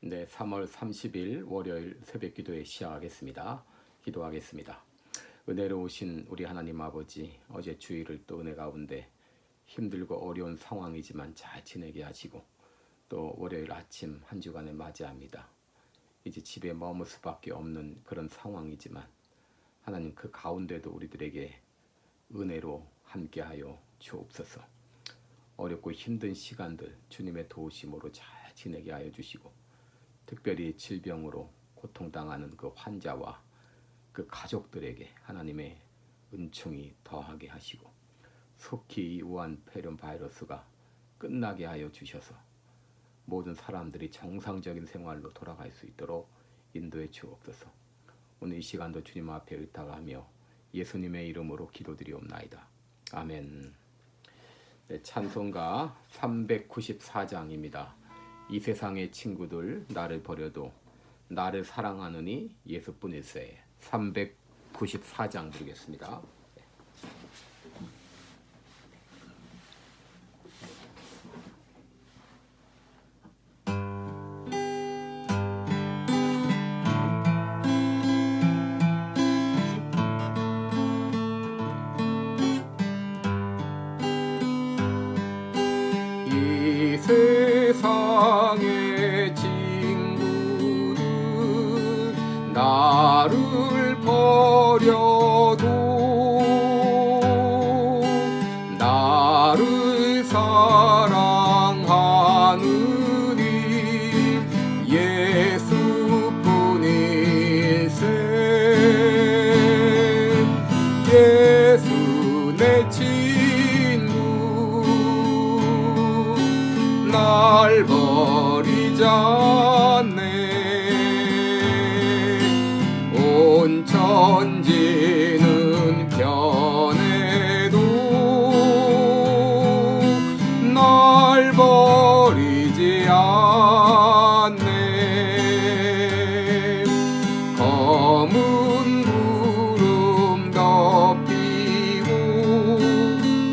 네, 3월 30일 월요일 새벽 기도에 시작하겠습니다. 기도하겠습니다. 은혜로우신 우리 하나님 아버지, 어제 주일을 또 은혜 가운데 힘들고 어려운 상황이지만 잘 지내게 하시고 또 월요일 아침 한 주간을 맞이합니다. 이제 집에 머물 수밖에 없는 그런 상황이지만 하나님 그 가운데도 우리들에게 은혜로 함께하여 주옵소서. 어렵고 힘든 시간들 주님의 도우심으로 잘 지내게 하여 주시고 특별히 질병으로 고통당하는 그 환자와 그 가족들에게 하나님의 은총이 더하게 하시고 속히 이 우한 폐렴 바이러스가 끝나게 하여 주셔서 모든 사람들이 정상적인 생활로 돌아갈 수 있도록 인도해 주옵소서. 오늘 이 시간도 주님 앞에 의탁하며 예수님의 이름으로 기도드리옵나이다. 아멘. 네, 찬송가 394장입니다. 이 세상의 친구들 나를 버려도 나를 사랑하느니 예수뿐일세. 394장 부르겠습니다. 이 세상의 친구들 나를 버려도 나를 사랑하느니 예수뿐일세. 예수 내 친구 날 버리지 않네. 온 천지는 변해도 날 버리지 않네. 검은 구름 덮이고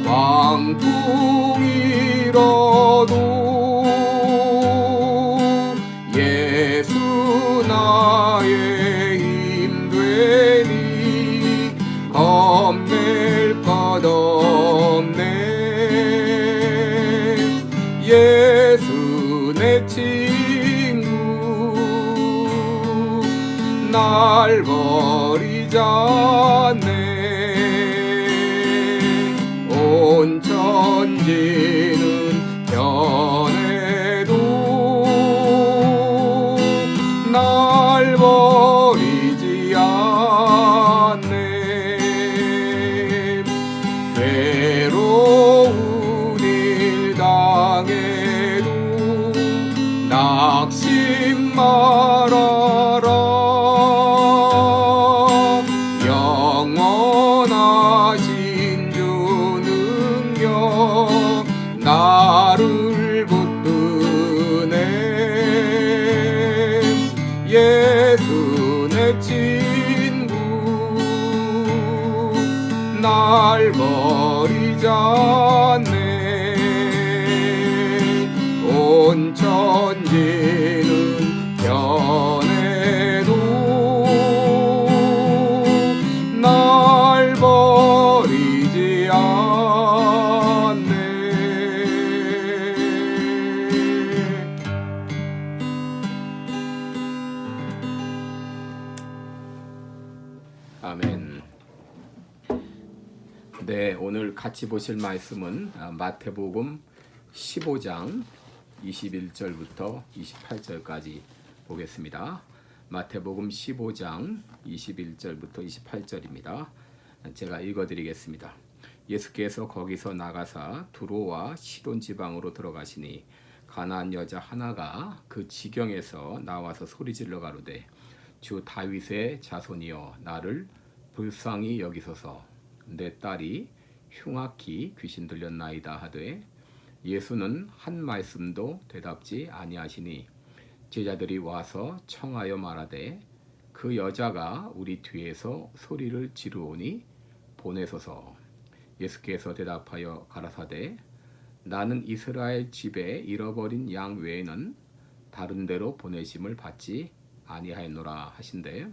광풍이라도 예수 나의 힘 되니 겁낼 것 없네. 예수 내 친구 날 버리지 않네. 온 천지는 변해도 날 버리지 않네. 괴로운 일 당해도 낙심 말아라. 영원하신 주 능력 나를 붙드네. 예수 내 친구 날 버리지 않네. 온 천지는 변해도 날 버리지 않네. 아멘. 네, 오늘 같이 보실 말씀은 마태복음 15장 21절부터 28절까지 보겠습니다. 마태복음 15장 21절부터 28절입니다. 제가 읽어드리겠습니다. 예수께서 거기서 나가사 두로와 시돈 지방으로 들어가시니 가나안 여자 하나가 그 지경에서 나와서 소리질러 가로되 주 다윗의 자손이여 나를 불쌍히 여기소서. 내 딸이 흉악히 귀신 들렸나이다 하되 예수는 한 말씀도 대답지 아니하시니 제자들이 와서 청하여 말하되 그 여자가 우리 뒤에서 소리를 지르오니 보내소서. 예수께서 대답하여 가라사대 나는 이스라엘 집에 잃어버린 양 외에는 다른 데로 보내심을 받지 아니하였노라 하신대.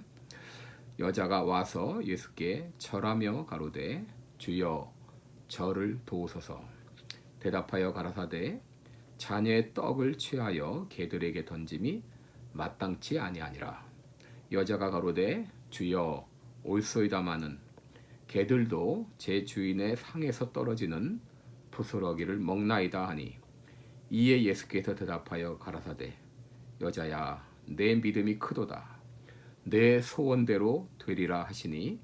여자가 와서 예수께 절하며 가로되 주여 저를 도우소서. 대답하여 가라사대 자녀의 떡을 취하여 개들에게 던짐이 마땅치 아니하니라. 여자가 가로되 주여 옳소이다마는 개들도 제 주인의 상에서 떨어지는 부스러기를 먹나이다 하니, 이에 예수께서 대답하여 가라사대 여자야 내 믿음이 크도다. 내 소원대로 되리라 하시니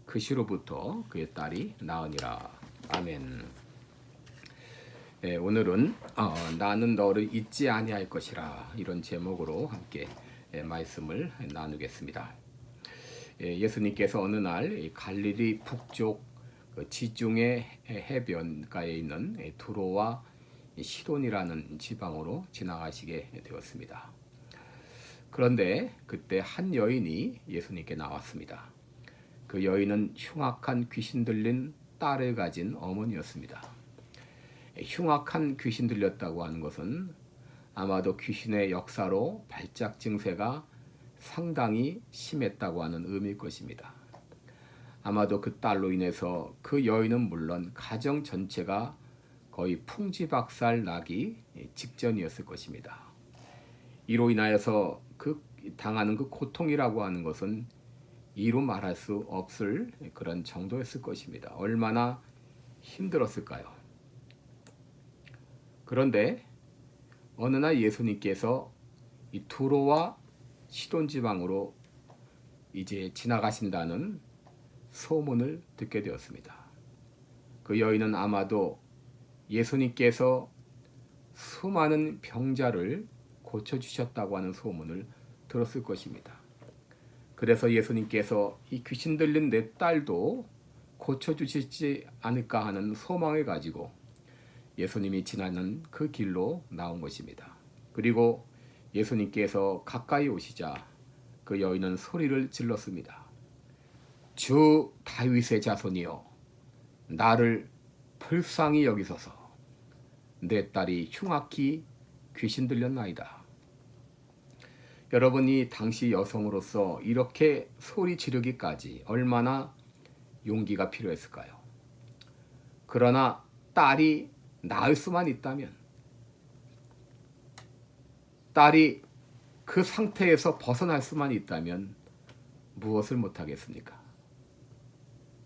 그 시로부터 그의 딸이 나으니라. 아멘. 오늘은 나는 너를 잊지 아니할 것이라, 이런 제목으로 함께 말씀을 나누겠습니다. 예수님께서 어느 날 갈릴리 북쪽 지중해 해변가에 있는 두로와 시돈이라는 지방으로 지나가시게 되었습니다. 그런데 그때 한 여인이 예수님께 나왔습니다. 그 여인은 흉악한 귀신 들린 딸을 가진 어머니였습니다. 흉악한 귀신 들렸다고 하는 것은 아마도 귀신의 역사로 발작 증세가 상당히 심했다고 하는 의미일 것입니다. 아마도 그 딸로 인해서 그 여인은 물론 가정 전체가 거의 풍지박살 나기 직전이었을 것입니다. 이로 인하여서 당하는 그 고통이라고 하는 것은 이루 말할 수 없을 그런 정도였을 것입니다. 얼마나 힘들었을까요? 그런데 어느 날 예수님께서 이 두로와 시돈 지방으로 이제 지나가신다는 소문을 듣게 되었습니다. 그 여인은 아마도 예수님께서 수많은 병자를 고쳐주셨다고 하는 소문을 들었을 것입니다. 그래서 예수님께서 이 귀신 들린 내 딸도 고쳐주시지 않을까 하는 소망을 가지고 예수님이 지나는 그 길로 나온 것입니다. 그리고 예수님께서 가까이 오시자 그 여인은 소리를 질렀습니다. 주 다윗의 자손이여, 나를 불쌍히 여기소서. 내 딸이 흉악히 귀신 들렸나이다. 여러분이 당시 여성으로서 이렇게 소리 지르기까지 얼마나 용기가 필요했을까요? 그러나 딸이 나을 수만 있다면, 딸이 그 상태에서 벗어날 수만 있다면 무엇을 못하겠습니까?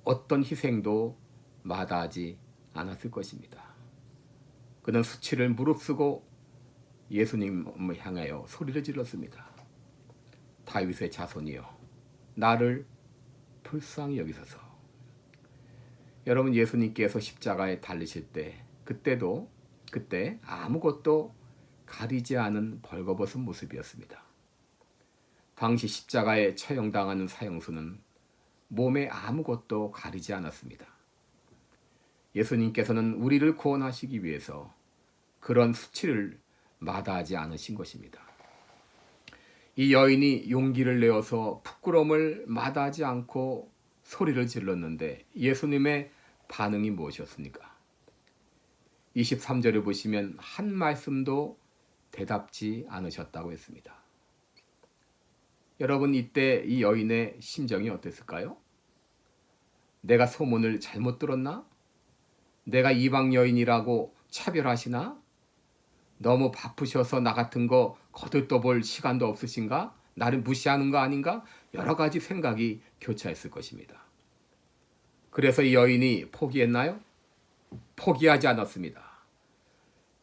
어떤 희생도 마다하지 않았을 것입니다. 그는 수치를 무릅쓰고 예수님을 향하여 소리를 질렀습니다. 다윗의 자손이여, 나를 불쌍히 여기소서. 여러분, 예수님께서 십자가에 달리실 때 그때 아무것도 가리지 않은 벌거벗은 모습이었습니다. 당시 십자가에 처형당하는 사형수는 몸에 아무것도 가리지 않았습니다. 예수님께서는 우리를 구원하시기 위해서 그런 수치를 마다하지 않으신 것입니다. 이 여인이 용기를 내어서 부끄러움을 마다하지 않고 소리를 질렀는데 예수님의 반응이 무엇이었습니까? 23절을 보시면 한 말씀도 대답지 않으셨다고 했습니다. 여러분, 이때 이 여인의 심정이 어땠을까요? 내가 소문을 잘못 들었나? 내가 이방 여인이라고 차별하시나? 너무 바쁘셔서 나 같은 거 거들떠볼 시간도 없으신가? 나를 무시하는 거 아닌가? 여러 가지 생각이 교차했을 것입니다. 그래서 이 여인이 포기했나요? 포기하지 않았습니다.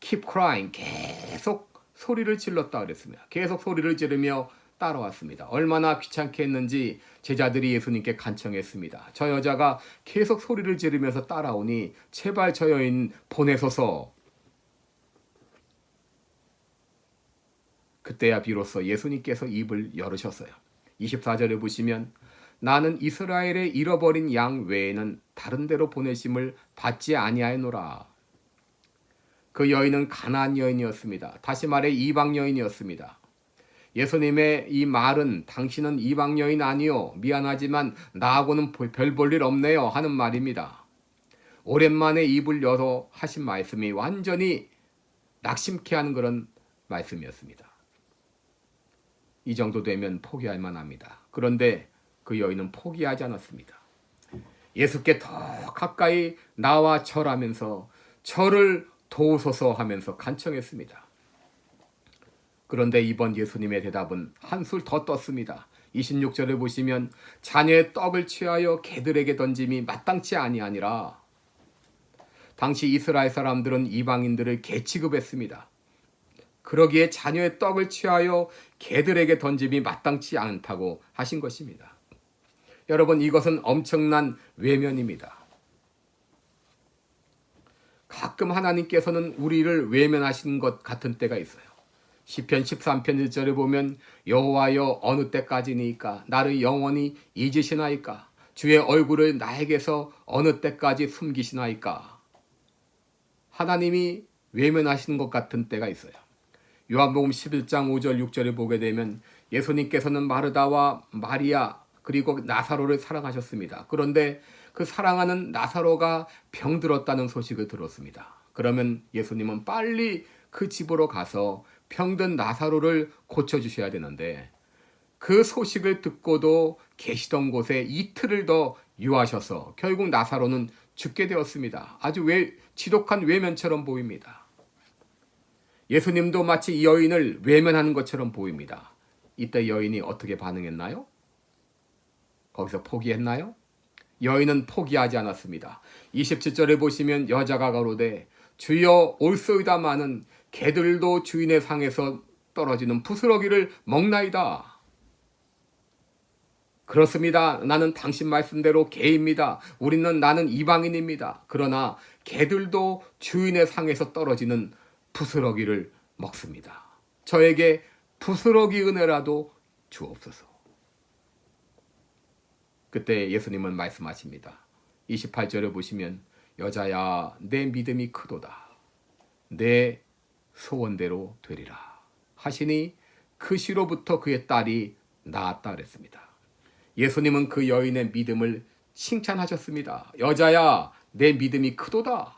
Keep crying, 계속 소리를 질렀다 그랬습니다. 계속 소리를 지르며 따라왔습니다. 얼마나 귀찮게 했는지 제자들이 예수님께 간청했습니다. 저 여자가 계속 소리를 지르면서 따라오니 제발 저 여인 보내소서. 그때야 비로소 예수님께서 입을 열으셨어요. 24절에 보시면 나는 이스라엘의 잃어버린 양 외에는 다른 데로 보내심을 받지 아니하였노라. 그 여인은 가나안 여인이었습니다. 다시 말해 이방 여인이었습니다. 예수님의 이 말은 당신은 이방 여인 아니요, 미안하지만 나하고는 별 볼 일 없네요 하는 말입니다. 오랜만에 입을 열어 하신 말씀이 완전히 낙심케 하는 그런 말씀이었습니다. 이 정도 되면 포기할 만합니다. 그런데 그 여인은 포기하지 않았습니다. 예수께 더 가까이 나와 절하면서 저를 도우소서 하면서 간청했습니다. 그런데 이번 예수님의 대답은 한술 더 떴습니다. 26절을 보시면 자녀의 떡을 취하여 개들에게 던짐이 마땅치 아니하니라. 당시 이스라엘 사람들은 이방인들을 개 취급했습니다. 그러기에 자녀의 떡을 취하여 개들에게 던짐이 마땅치 않다고 하신 것입니다. 여러분, 이것은 엄청난 외면입니다. 가끔 하나님께서는 우리를 외면하시는 것 같은 때가 있어요. 시편 13편 1절에 보면 여호와여 어느 때까지니까 나를 영원히 잊으시나이까 주의 얼굴을 나에게서 어느 때까지 숨기시나이까. 하나님이 외면하시는 것 같은 때가 있어요. 요한복음 11장 5절 6절을 보게 되면 예수님께서는 마르다와 마리아 그리고 나사로를 사랑하셨습니다. 그런데 그 사랑하는 나사로가 병들었다는 소식을 들었습니다. 그러면 예수님은 빨리 그 집으로 가서 병든 나사로를 고쳐주셔야 되는데 그 소식을 듣고도 계시던 곳에 이틀을 더 유하셔서 결국 나사로는 죽게 되었습니다. 아주 지독한 외면처럼 보입니다. 예수님도 마치 이 여인을 외면하는 것처럼 보입니다. 이때 여인이 어떻게 반응했나요? 거기서 포기했나요? 여인은 포기하지 않았습니다. 27절에 보시면 여자가 가로되 주여 올소이다마는 개들도 주인의 상에서 떨어지는 부스러기를 먹나이다. 그렇습니다. 나는 당신 말씀대로 개입니다. 나는 이방인입니다. 그러나 개들도 주인의 상에서 떨어지는 부스러기를 먹습니다. 저에게 부스러기 은혜라도 주옵소서. 그때 예수님은 말씀하십니다. 28절에 보시면 여자야 내 믿음이 크도다. 내 소원대로 되리라 하시니 그 시로부터 그의 딸이 나았다 그랬습니다. 예수님은 그 여인의 믿음을 칭찬하셨습니다. 여자야 내 믿음이 크도다.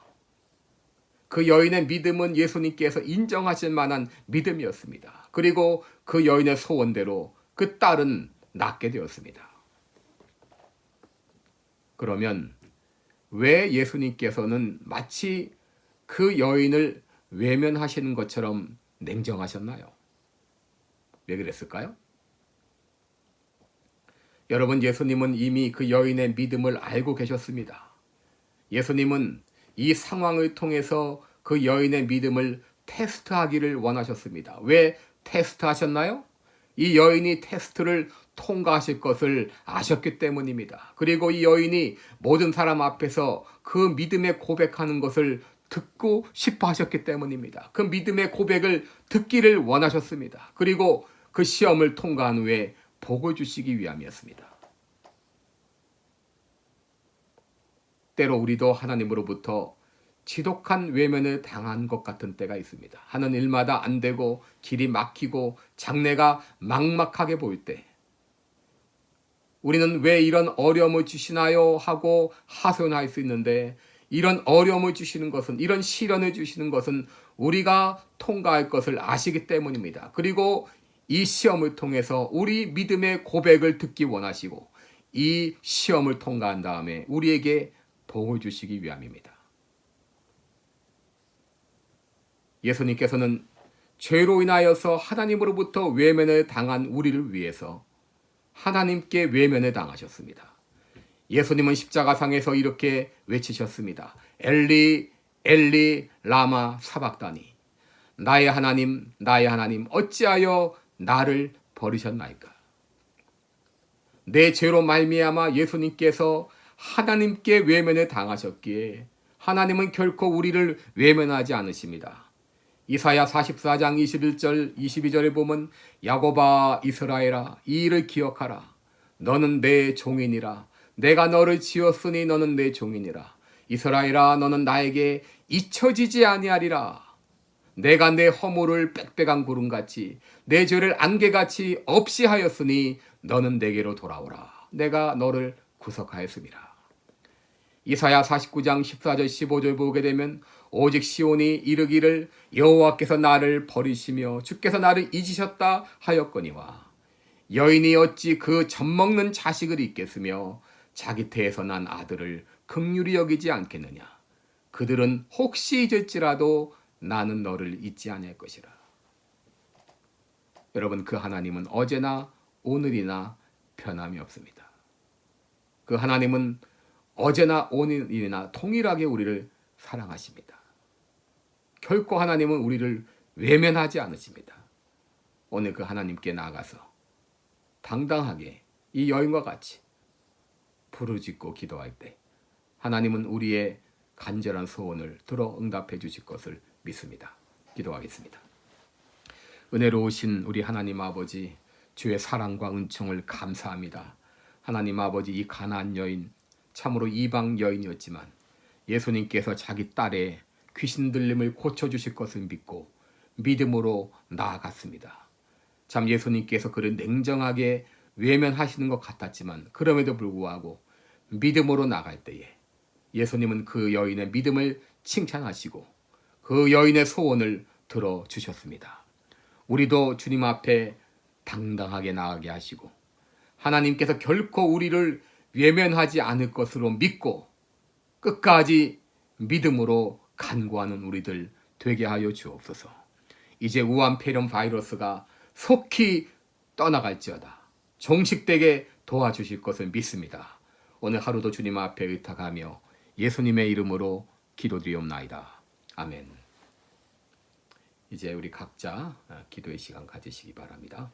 그 여인의 믿음은 예수님께서 인정하실 만한 믿음이었습니다. 그리고 그 여인의 소원대로 그 딸은 낫게 되었습니다. 그러면 왜 예수님께서는 마치 그 여인을 외면하시는 것처럼 냉정하셨나요? 왜 그랬을까요? 여러분, 예수님은 이미 그 여인의 믿음을 알고 계셨습니다. 예수님은 이 상황을 통해서 그 여인의 믿음을 테스트하기를 원하셨습니다. 왜 테스트하셨나요? 이 여인이 테스트를 통과하실 것을 아셨기 때문입니다. 그리고 이 여인이 모든 사람 앞에서 그 믿음의 고백하는 것을 듣고 싶어 하셨기 때문입니다. 그 믿음의 고백을 듣기를 원하셨습니다. 그리고 그 시험을 통과한 후에 복을 주시기 위함이었습니다. 때로 우리도 하나님으로부터 지독한 외면을 당한 것 같은 때가 있습니다. 하는 일마다 안 되고 길이 막히고 장래가 막막하게 보일 때 우리는 왜 이런 어려움을 주시나요? 하고 하소연할 수 있는데 이런 어려움을 주시는 것은 이런 시련을 주시는 것은 우리가 통과할 것을 아시기 때문입니다. 그리고 이 시험을 통해서 우리 믿음의 고백을 듣기 원하시고 이 시험을 통과한 다음에 우리에게 복을 주시기 위함입니다. 예수님께서는 죄로 인하여서 하나님으로부터 외면을 당한 우리를 위해서 하나님께 외면을 당하셨습니다. 예수님은 십자가상에서 이렇게 외치셨습니다. 엘리 엘리 라마 사박다니 나의 하나님 어찌하여 나를 버리셨나이까. 내 죄로 말미암아 예수님께서 하나님께 외면을 당하셨기에 하나님은 결코 우리를 외면하지 않으십니다. 이사야 44장 21절 22절에 보면 야곱아 이스라엘아 이 일을 기억하라. 너는 내 종이니라. 내가 너를 지었으니 너는 내 종이니라. 이스라엘아 너는 나에게 잊혀지지 아니하리라. 내가 내 허물을 빽빽한 구름같이 내 죄를 안개같이 없이 하였으니 너는 내게로 돌아오라. 내가 너를 구속하였습니다. 이사야 49장 14절 15절 보게 되면 오직 시온이 이르기를 여호와께서 나를 버리시며 주께서 나를 잊으셨다 하였거니와 여인이 어찌 그 젖먹는 자식을 잊겠으며 자기 태에서 난 아들을 긍휼히 여기지 않겠느냐. 그들은 혹시 잊을지라도 나는 너를 잊지 아니할 것이라. 여러분, 그 하나님은 어제나 오늘이나 변함이 없습니다. 그 하나님은 어제나 오늘이나 동일하게 우리를 사랑하십니다. 결코 하나님은 우리를 외면하지 않으십니다. 오늘 그 하나님께 나아가서 당당하게 이 여인과 같이 부르짖고 기도할 때 하나님은 우리의 간절한 소원을 들어 응답해 주실 것을 믿습니다. 기도하겠습니다. 은혜로우신 우리 하나님 아버지, 주의 사랑과 은총을 감사합니다. 하나님 아버지, 이 가나안 여인 참으로 이방 여인이었지만 예수님께서 자기 딸의 귀신 들림을 고쳐주실 것을 믿고 믿음으로 나아갔습니다. 참 예수님께서 그를 냉정하게 외면하시는 것 같았지만 그럼에도 불구하고 믿음으로 나갈 때에 예수님은 그 여인의 믿음을 칭찬하시고 그 여인의 소원을 들어주셨습니다. 우리도 주님 앞에 당당하게 나가게 하시고 하나님께서 결코 우리를 외면하지 않을 것으로 믿고 끝까지 믿음으로 간구하는 우리들 되게 하여 주옵소서. 이제 우한폐렴 바이러스가 속히 떠나갈지어다 종식되게 도와주실 것을 믿습니다. 오늘 하루도 주님 앞에 의탁하며 예수님의 이름으로 기도드리옵나이다. 아멘. 이제 우리 각자 기도의 시간 가지시기 바랍니다.